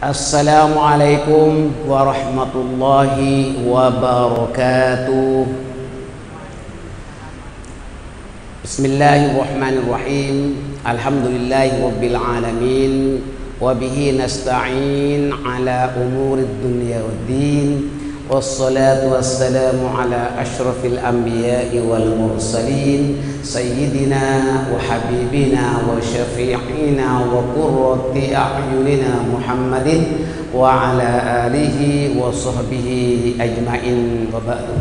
Assalamualaikum warahmatullahi wabarakatuh. Bismillahirrahmanirrahim. Alhamdulillahi rabbil alamin. Wabihi nasta'in ala umurid dunya waddin. Wassalatu wassalamu ala ashrafil anbiya'i wal mursalin sayyidina wa habibina wa syafi'ina wa qurrati a'yunina Muhammadin wa ala alihi wa sahbihi ajma'in wa ba'du.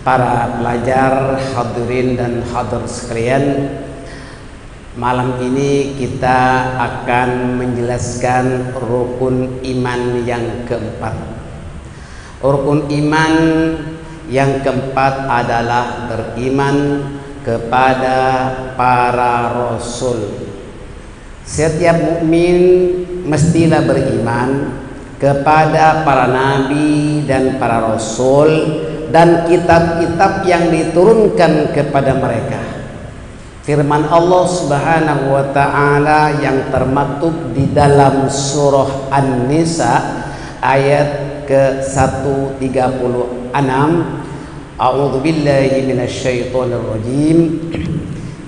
Para pelajar, hadirin dan hadir sekalian, malam ini kita akan menjelaskan rukun iman yang keempat. Rukun iman yang keempat adalah beriman kepada para rasul. Setiap mukmin mestilah beriman kepada para nabi dan para rasul dan kitab-kitab yang diturunkan kepada mereka. Firman Allah Subhanahu wa taala yang termaktub di dalam surah An-Nisa ayat ke-136, A'udzu billahi minasyaitonir rajim.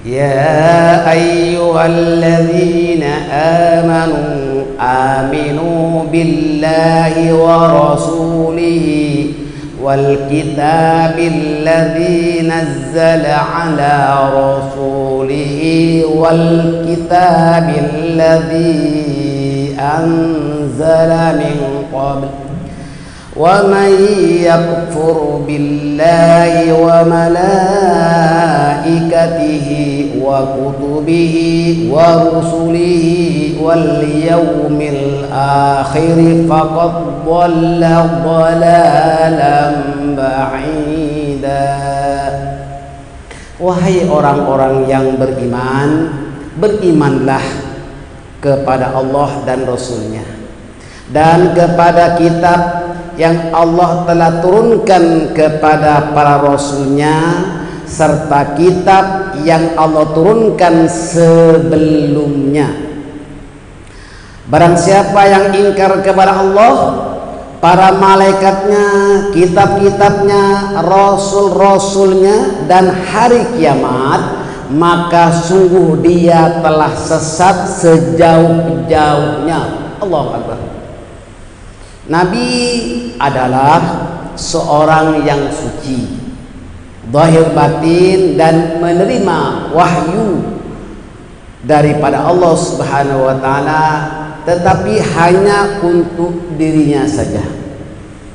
Ya ayyuhalladzina aminu billahi wa rasulihi wal kitabil ladzi nazzala ala rasulihi wal kitabil ladzi anzala min qabl wa man yakfur billahi wa malaikatihi wa kutubihi wa rusulihi wal yawmil akhir faqad dhalla dhalalan ba'ida. Wahai orang-orang yang beriman, berimanlah kepada Allah dan Rasulnya dan kepada kitab yang Allah telah turunkan kepada para rasulnya serta kitab yang Allah turunkan sebelumnya. Barang siapa yang ingkar kepada Allah, para malaikatnya, kitab-kitabnya, rasul-rasulnya dan hari kiamat, maka sungguh dia telah sesat sejauh-jauhnya. Allahu Akbar. Nabi adalah seorang yang suci, zahir batin, dan menerima wahyu daripada Allah Subhanahu wa taala, tetapi hanya untuk dirinya saja.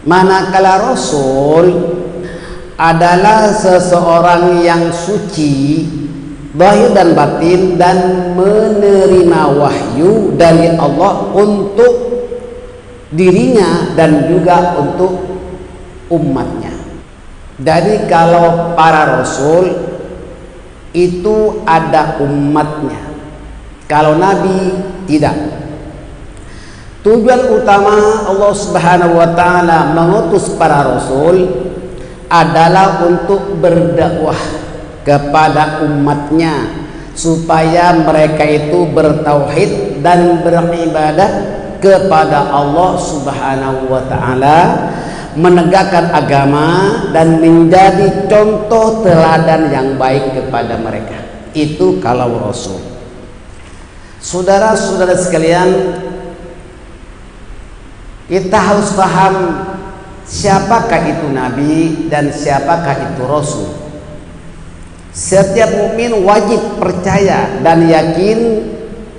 Manakala Rasul adalah seseorang yang suci, zahir dan batin, dan menerima wahyu dari Allah untuk dirinya dan juga untuk umatnya. Jadi kalau para rasul itu ada umatnya, kalau nabi tidak. Tujuan utama Allah Subhanahu wa taala mengutus para rasul adalah untuk berdakwah kepada umatnya supaya mereka itu bertauhid dan beribadah kepada Allah Subhanahu wa taala, menegakkan agama dan menjadi contoh teladan yang baik kepada mereka. Itu kalau rasul. Saudara-saudara sekalian, kita harus paham siapakah itu nabi dan siapakah itu rasul. Setiap mukmin wajib percaya dan yakin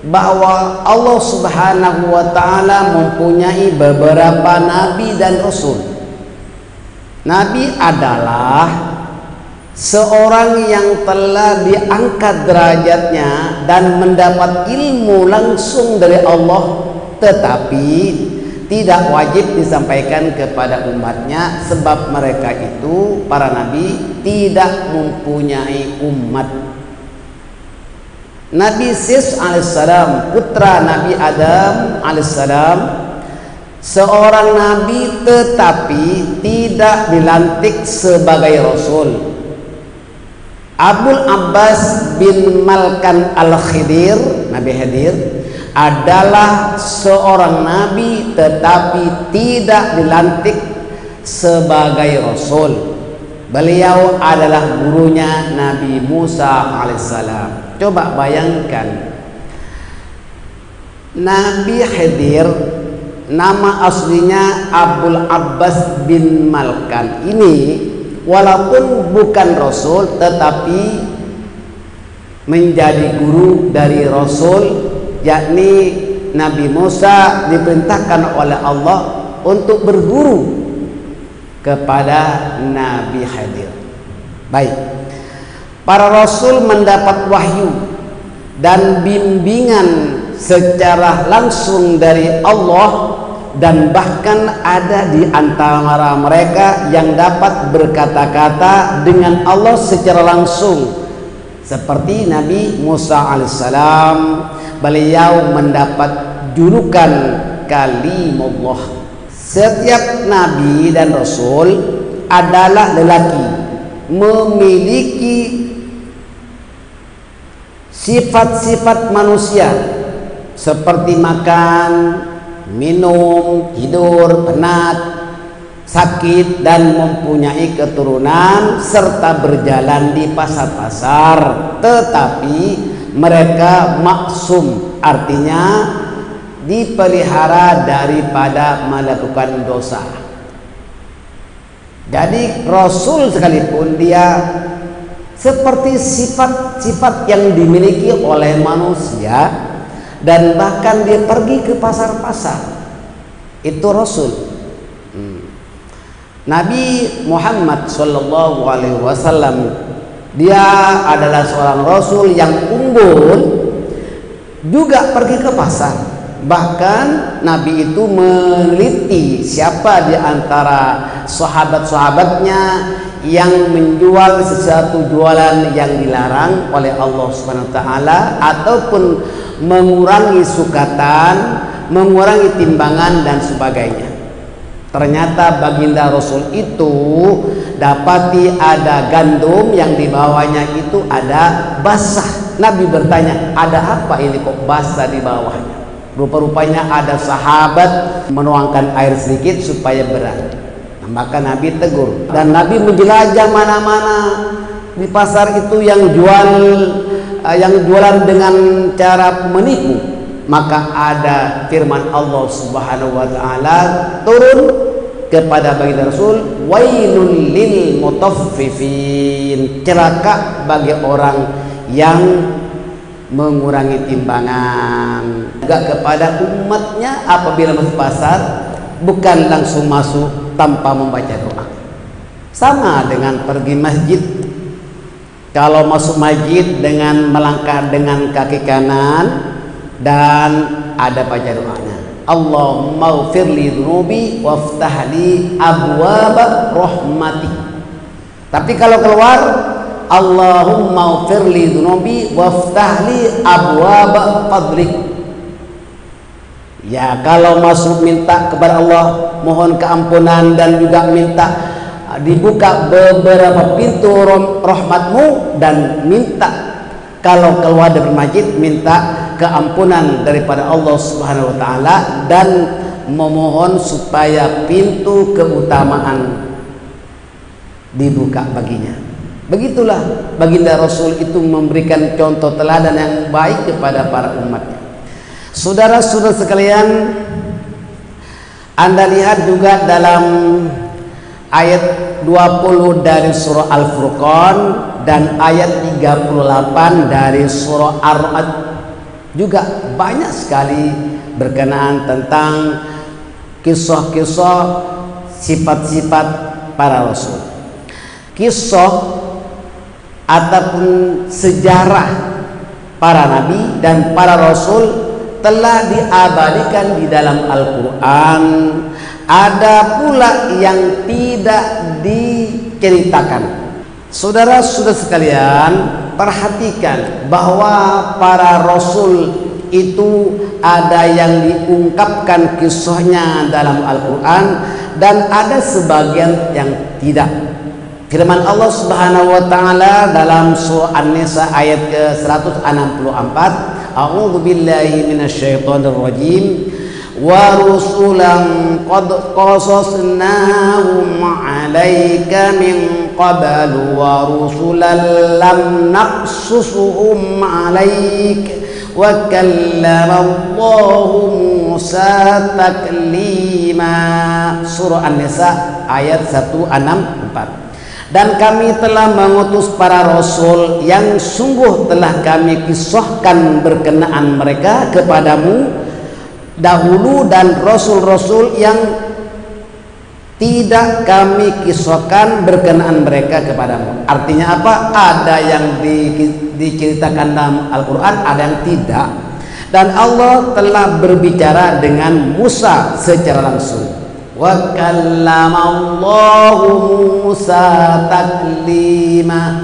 bahwa Allah Subhanahu wa taala mempunyai beberapa nabi dan rasul. Nabi adalah seorang yang telah diangkat derajatnya dan mendapat ilmu langsung dari Allah, tetapi tidak wajib disampaikan kepada umatnya sebab mereka itu, para nabi, tidak mempunyai umat. Nabi Sis alaihissalam, putra Nabi Adam alaihissalam, seorang nabi tetapi tidak dilantik sebagai rasul. Abul Abbas bin Malkan al-Khidir, Nabi Khidir, adalah seorang nabi tetapi tidak dilantik sebagai rasul. Beliau adalah gurunya Nabi Musa alaihissalam. Coba bayangkan, Nabi Khidir, nama aslinya Abdul Abbas bin Malkan ini, walaupun bukan rasul tetapi menjadi guru dari rasul, yakni Nabi Musa diperintahkan oleh Allah untuk berguru kepada Nabi Khidir. Baik, para rasul mendapat wahyu dan bimbingan secara langsung dari Allah, dan bahkan ada di antara mereka yang dapat berkata-kata dengan Allah secara langsung, seperti Nabi Musa alaihissalam. Beliau mendapat julukan Kalimullah. Setiap nabi dan rasul adalah lelaki, memiliki sifat-sifat manusia seperti makan, minum, tidur, penat, sakit, dan mempunyai keturunan serta berjalan di pasar-pasar. Tetapi mereka maksum, artinya dipelihara daripada melakukan dosa. Jadi rasul sekalipun dia seperti sifat-sifat yang dimiliki oleh manusia, dan bahkan dia pergi ke pasar-pasar, itu rasul. Nabi Muhammad sallallahu alaihi wasallam, dia adalah seorang rasul yang unggul, juga pergi ke pasar. Bahkan Nabi itu meneliti siapa di antara sahabat-sahabatnya yang menjual sesuatu jualan yang dilarang oleh Allah Subhanahu wa taala, ataupun mengurangi sukatan, mengurangi timbangan dan sebagainya. Ternyata baginda Rasul itu dapati ada gandum yang di bawahnya itu ada basah. Nabi bertanya, ada apa ini kok basah di bawahnya? Rupa-rupanya ada sahabat menuangkan air sedikit supaya berat. Nah, maka Nabi tegur, dan Nabi menjelajah mana-mana di pasar itu yang jualan dengan cara menipu. Maka ada firman Allah Subhanahu wa taala turun kepada baginda Rasul, wailul lil mutaffifin, celaka bagi orang yang mengurangi timbangan. Juga kepada umatnya apabila masuk pasar, bukan langsung masuk tanpa membaca doa. Sama dengan pergi masjid, kalau masuk masjid dengan melangkah dengan kaki kanan dan ada baca doanya, Allahumma ghfirli dzunubi waftahli abwaba rahmati. Tapi kalau keluar, Allahumma ghfirli dzunubi waftahli abwaba fadlik. Ya, kalau masuk minta kepada Allah, mohon keampunan dan juga minta dibuka beberapa pintu rahmatmu, dan minta kalau keluar dari masjid minta keampunan daripada Allah Subhanahu wa taala, dan memohon supaya pintu keutamaan dibuka baginya. Begitulah baginda Rasul itu memberikan contoh teladan yang baik kepada para umatnya. Saudara-saudara sekalian, Anda lihat juga dalam ayat 20 dari surah Al-Furqan dan ayat 38 dari surah Ar-Ra'd, juga banyak sekali berkenaan tentang kisah-kisah sifat-sifat para rasul. Kisah ataupun sejarah para nabi dan para rasul telah diabadikan di dalam Al-Quran. Ada pula yang tidak diceritakan. Saudara-saudara sekalian, perhatikan bahwa para rasul itu ada yang diungkapkan kisahnya dalam Al-Quran, dan ada sebagian yang tidak. Firman Allah Subhanahu wa taala dalam surah An-Nisa ayat ke-164, A'udzubillahi minasyaitonirrajim. Wa rusulan qad qasasnahum 'alaika min qablu wa rusulan lam naqsusuhum 'alaika wa kallama Allahu Musa taklima. Surah An-Nisa ayat 164. Dan kami telah mengutus para rasul yang sungguh telah kami kisahkan berkenaan mereka kepadamu dahulu, dan rasul-rasul yang tidak kami kisahkan berkenaan mereka kepadamu. Artinya apa? Ada yang diceritakan dalam Al-Quran, ada yang tidak. Dan Allah telah berbicara dengan Musa secara langsung. Wa kallamallahu Musa taklima.